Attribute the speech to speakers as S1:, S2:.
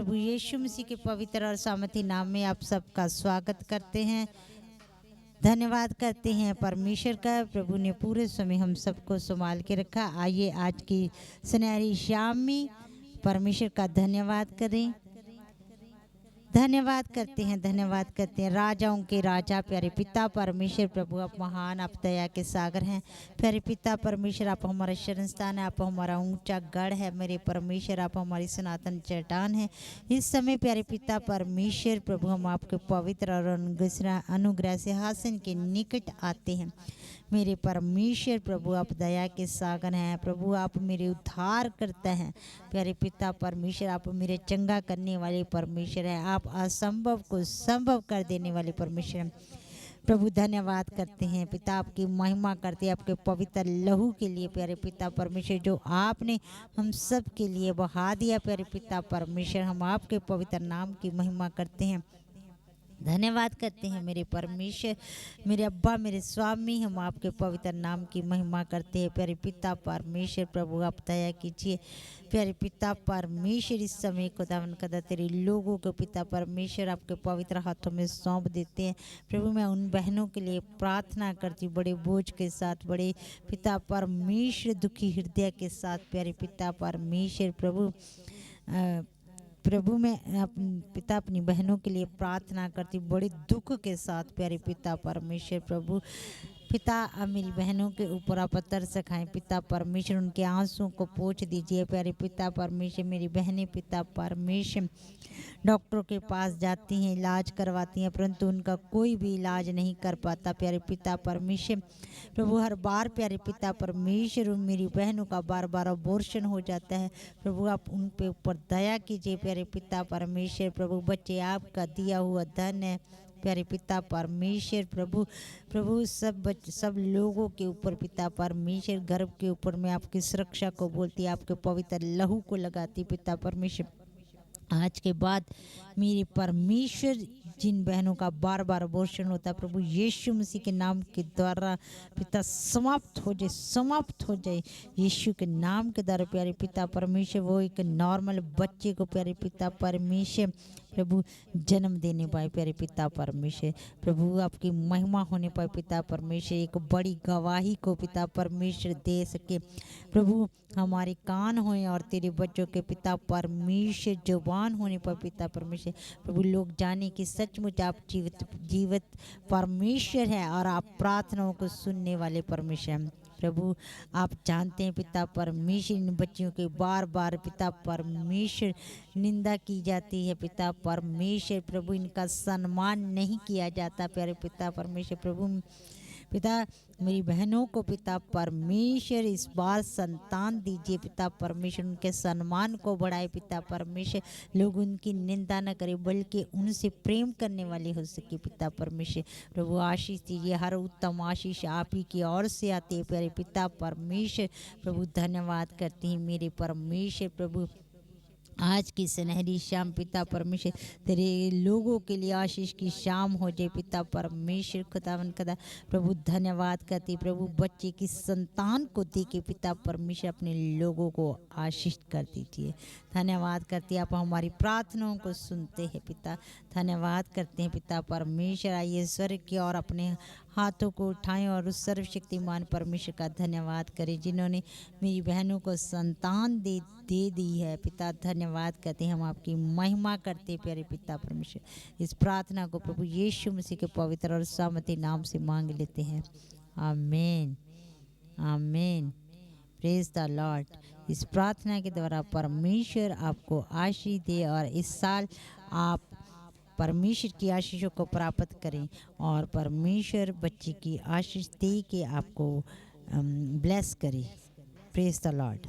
S1: प्रभु यीशु मसीह के पवित्र और सामर्थी नाम में आप सबका स्वागत करते हैं। धन्यवाद करते हैं परमेश्वर का, प्रभु ने पूरे समय हम सबको संभाल के रखा। आइए आज की सुनहरी शाम में परमेश्वर का धन्यवाद करें। धन्यवाद करते हैं राजाओं के राजा प्यारे पिता परमेश्वर। प्रभु आप महान, आप दया के सागर हैं प्यारे पिता परमेश्वर। आप हमारा शरण स्थान है, आप हमारा ऊंचा गढ़ है मेरे परमेश्वर। आप हमारी सनातन चट्टान है। इस समय प्यारे पिता परमेश्वर प्रभु हम आपके पवित्र और अनुग्रह सिंहासन के निकट आते हैं मेरे परमेश्वर। प्रभु आप दया के सागर हैं प्रभु, आप मेरे उद्धार करते हैं प्यारे पिता परमेश्वर। आप मेरे चंगा करने वाले परमेश्वर हैं। आप असंभव को संभव कर देने वाले परमेश्वर हैं प्रभु। धन्यवाद करते हैं पिता, आपकी महिमा करते हैं आपके पवित्र लहू के लिए प्यारे पिता परमेश्वर, जो आपने हम सब के लिए बहा दिया प्यारे पिता परमेश्वर। हम आपके पवित्र नाम की महिमा करते हैं। धन्यवाद करते हैं मेरे परमेश्वर, मेरे अब्बा, मेरे स्वामी। हम आपके पवित्र नाम की महिमा करते हैं प्यारे पिता परमेश्वर। प्रभु आप दया कीजिए प्यारे पिता परमेश्वर। इस समय खुदावन कदा तेरे लोगों के पिता परमेश्वर आपके पवित्र हाथों में सौंप देते हैं प्रभु। मैं उन बहनों के लिए प्रार्थना करती बड़े बोझ के साथ, बड़े पिता परमेश्वर दुखी हृदय के साथ प्यारे पिता परमेश्वर। प्रभु मैं पिता अपनी बहनों के लिए प्रार्थना करती बड़े दुख के साथ प्यारे पिता परमेश्वर। प्रभु पिता अब मेरी बहनों के ऊपर आप तरस खाएं पिता परमेश्वर, उनके आंसुओं को पोंछ दीजिए प्यारे पिता परमेश्वर। मेरी बहनें पिता परमेश्वर डॉक्टरों के पास जाती हैं, इलाज करवाती हैं, परंतु उनका कोई भी इलाज नहीं कर पाता प्यारे पिता परमेश्वर। प्रभु हर बार प्यारे पिता परमेश्वर मेरी बहनों का बार बार अबॉर्शन हो जाता है प्रभु। आप उन पे ऊपर दया कीजिए प्यारे पिता परमेश्वर। प्रभु बच्चे आपका दिया हुआ धन है प्यारे पिता परमेश्वर। प्रभु सब लोगों के ऊपर पिता परमेश्वर, गर्भ के ऊपर मैं आपकी सुरक्षा को बोलती, आपके पवित्र लहू को लगाती पिता परमेश्वर। आज के बाद मेरे परमेश्वर जिन बहनों का बार बार अबॉर्शन होता है प्रभु यीशु मसीह के नाम के द्वारा पिता समाप्त हो जाए यीशु के नाम के द्वारा प्यारे पिता परमेश्वर। वो एक नॉर्मल बच्चे को प्यारे पिता परमेश्वर प्रभु जन्म देने पाए प्यारे पिता परमेश्वर। प्रभु आपकी महिमा होने पाए पिता परमेश्वर। एक बड़ी गवाही को पिता परमेश्वर दे सके प्रभु। हमारे कान होए और तेरे बच्चों के पिता परमेश्वर जुबान होने पर पिता परमेश्वर। प्रभु लोग जाने कि सचमुच आप जीवित परमेश्वर है और आप प्रार्थनाओं को सुनने वाले परमेश्वर हैं प्रभु। आप जानते हैं पिता परमेश्वर इन बच्चियों के बार बार पिता परमेश्वर निंदा की जाती है पिता परमेश्वर। प्रभु इनका सम्मान नहीं किया जाता प्यारे पिता परमेश्वर। प्रभु पिता मेरी बहनों को पिता परमेश्वर इस बार संतान दीजिए पिता परमेश्वर। उनके सम्मान को बढ़ाए पिता परमेश्वर। लोग उनकी निंदा न करें बल्कि उनसे प्रेम करने वाले हो सके पिता परमेश्वर। प्रभु आशीष दीजिए, हर उत्तम आशीष आप ही की ओर से आती है प्यारे पिता परमेश्वर। प्रभु धन्यवाद करते हैं मेरे परमेश्वर। प्रभु आज की सुनहरी शाम पिता परमेश्वर तेरे लोगों के लिए आशीष की शाम हो जाए पिता परमेश्वर। खुदावन कदा प्रभु धन्यवाद करती प्रभु बच्चे की संतान को दे के पिता परमेश्वर अपने लोगों को आशीष कर दीजिए। धन्यवाद करती आप हमारी प्रार्थनाओं को सुनते हैं पिता। धन्यवाद करते हैं पिता परमेश्वर। आइए स्वर्ग की और अपने हाथों को उठाएं और उस सर्वशक्तिमान परमेश्वर का धन्यवाद करें जिन्होंने मेरी बहनों को संतान दे दी है पिता। धन्यवाद करते हैं, हम आपकी महिमा करते प्यारे पिता परमेश्वर। इस प्रार्थना को प्रभु यीशु मसीह के पवित्र और सामर्थी नाम से मांग लेते हैं, आमीन आमीन। Praise the Lord. इस प्रार्थना के द्वारा परमेश्वर आपको आशीष दे और इस साल आप परमेश्वर की आशीषों को प्राप्त करें और परमेश्वर बच्चे की आशीष दे के आपको ब्लेस करे। Praise the Lord.